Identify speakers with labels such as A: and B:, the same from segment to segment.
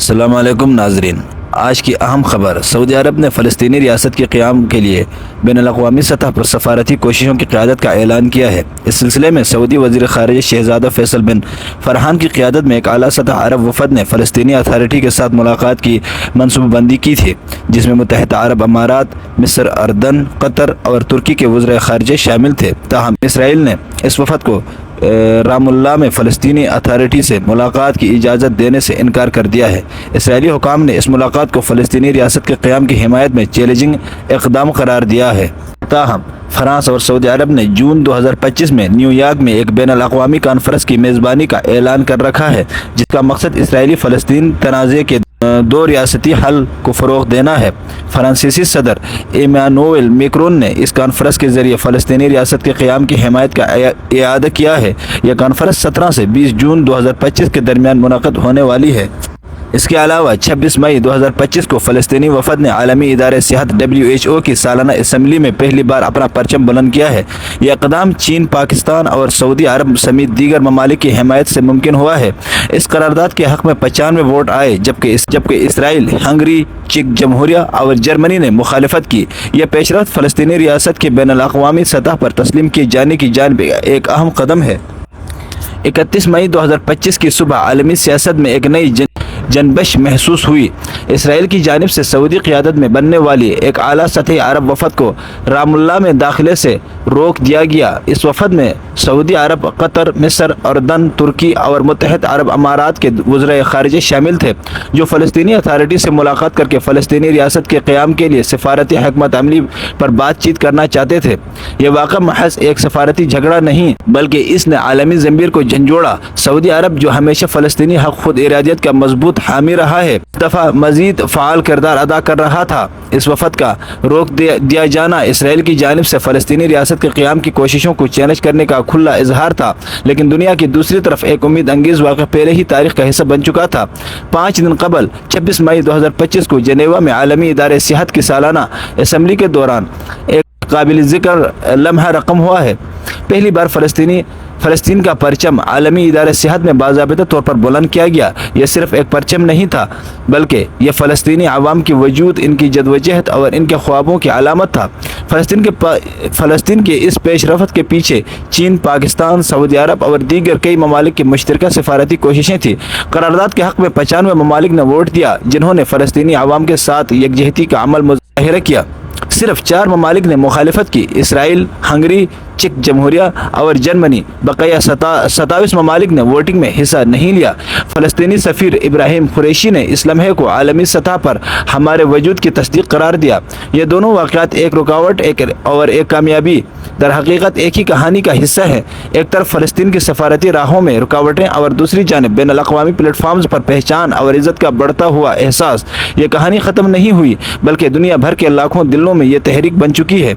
A: السلام علیکم ناظرین، آج کی اہم خبر۔ سعودی عرب نے فلسطینی ریاست کے قیام کے لیے بین الاقوامی سطح پر سفارتی کوششوں کی قیادت کا اعلان کیا ہے۔ اس سلسلے میں سعودی وزیر خارجہ شہزادہ فیصل بن فرحان کی قیادت میں ایک اعلیٰ سطح عرب وفد نے فلسطینی اتھارٹی کے ساتھ ملاقات کی منصوبہ بندی کی تھی، جس میں متحدہ عرب امارات، مصر، اردن، قطر اور ترکی کے وزرائے خارجہ شامل تھے۔ تاہم اسرائیل نے اس وفد کو رام اللہ میں فلسطینی اتھارٹی سے ملاقات کی اجازت دینے سے انکار کر دیا ہے۔ اسرائیلی حکام نے اس ملاقات کو فلسطینی ریاست کے قیام کی حمایت میں چیلنجنگ اقدام قرار دیا ہے۔ تاہم فرانس اور سعودی عرب نے جون 2025 میں نیو یارک میں ایک بین الاقوامی کانفرنس کی میزبانی کا اعلان کر رکھا ہے، جس کا مقصد اسرائیلی فلسطین تنازع کے دو ریاستی حل کو فروغ دینا ہے۔ فرانسیسی صدر ایمانوئل میکرون نے اس کانفرنس کے ذریعے فلسطینی ریاست کے قیام کی حمایت کا اعادہ کیا ہے۔ یہ کانفرنس 17 سے 20 جون 2025 کے درمیان منعقد ہونے والی ہے۔ اس کے علاوہ 26 مئی 2025 کو فلسطینی وفد نے عالمی ادارہ صحت WHO کی سالانہ اسمبلی میں پہلی بار اپنا پرچم بلند کیا ہے۔ یہ اقدام چین، پاکستان اور سعودی عرب سمیت دیگر ممالک کی حمایت سے ممکن ہوا ہے۔ اس قرارداد کے حق میں 95 ووٹ آئے، جبکہ اسرائیل، ہنگری، چیک جمہوریہ اور جرمنی نے مخالفت کی۔ یہ پیشرفت فلسطینی ریاست کے بین الاقوامی سطح پر تسلیم کیے جانے کی جانب ایک اہم قدم ہے۔ 31 مئی 2025 کی صبح عالمی سیاست میں ایک نئی جنبش محسوس ہوئی۔ اسرائیل کی جانب سے سعودی قیادت میں بننے والی ایک اعلیٰ سطحی عرب وفد کو رام اللہ میں داخلے سے روک دیا گیا۔ اس وفد میں سعودی عرب، قطر، مصر، اردن، ترکی اور متحدہ عرب امارات کے وزرائے خارجہ شامل تھے، جو فلسطینی اتھارٹی سے ملاقات کر کے فلسطینی ریاست کے قیام کے لیے سفارتی حکمت عملی پر بات چیت کرنا چاہتے تھے۔ یہ واقعہ محض ایک سفارتی جھگڑا نہیں، بلکہ اس نے عالمی ضمیر کو جھنجھوڑا۔ سعودی عرب، جو ہمیشہ فلسطینی حق خود ارادیت کا مضبوط حامی رہا ہے، اس دفعہ مزید فعال کردار ادا کر رہا تھا۔ اس وفد کا روک دیا جانا اسرائیل کی جانب سے فلسطینی ریاست کے قیام کی کوششوں کو چیلنج کرنے کا کھلا اظہار تھا، لیکن دنیا کی دوسری طرف ایک امید انگیز واقعہ پہلے ہی تاریخ کا حصہ بن چکا تھا۔ 5 دن قبل 26 مئی 2025 کو جنیوا میں عالمی ادارہ صحت کی سالانہ اسمبلی کے دوران ایک قابل ذکر لمحہ رقم ہوا ہے۔ پہلی بار فلسطین کا پرچم عالمی ادارہ صحت میں باضابطہ طور پر بلند کیا گیا۔ یہ صرف ایک پرچم نہیں تھا، بلکہ یہ فلسطینی عوام کی وجود، ان کی جدوجہد اور ان کے خوابوں کی علامت تھا۔ فلسطین کے اس پیش رفت کے پیچھے چین، پاکستان، سعودی عرب اور دیگر کئی ممالک کی مشترکہ سفارتی کوششیں تھیں۔ قرارداد کے حق میں 95 ممالک نے ووٹ دیا، جنہوں نے فلسطینی عوام کے ساتھ یکجہتی کا عمل مظاہرہ کیا۔ صرف 4 ممالک نے مخالفت کی: اسرائیل، ہنگری، چیک جمہوریہ اور جرمنی۔ بقیہ 27 ممالک نے ووٹنگ میں حصہ نہیں لیا۔ فلسطینی سفیر ابراہیم قریشی نے اس لمحے کو عالمی سطح پر ہمارے وجود کی تصدیق قرار دیا۔ یہ دونوں واقعات، ایک رکاوٹ اور ایک کامیابی، در حقیقت ایک ہی کہانی کا حصہ ہیں۔ ایک طرف فلسطین کی سفارتی راہوں میں رکاوٹیں اور دوسری جانب بین الاقوامی پلیٹ فارمز پر پہچان اور عزت کا بڑھتا ہوا احساس۔ یہ کہانی ختم نہیں ہوئی، بلکہ دنیا بھر کے لاکھوں دلوں میں یہ تحریک بن چکی ہے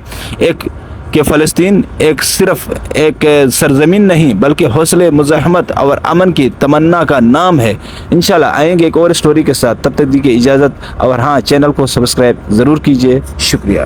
A: کہ فلسطین صرف ایک سرزمین نہیں، بلکہ حوصلے، مزاحمت اور امن کی تمنا کا نام ہے۔ انشاءاللہ آئیں گے ایک اور اسٹوری کے ساتھ، تب تک دیجیے اجازت، اور ہاں، چینل کو سبسکرائب ضرور کیجیے۔ شکریہ۔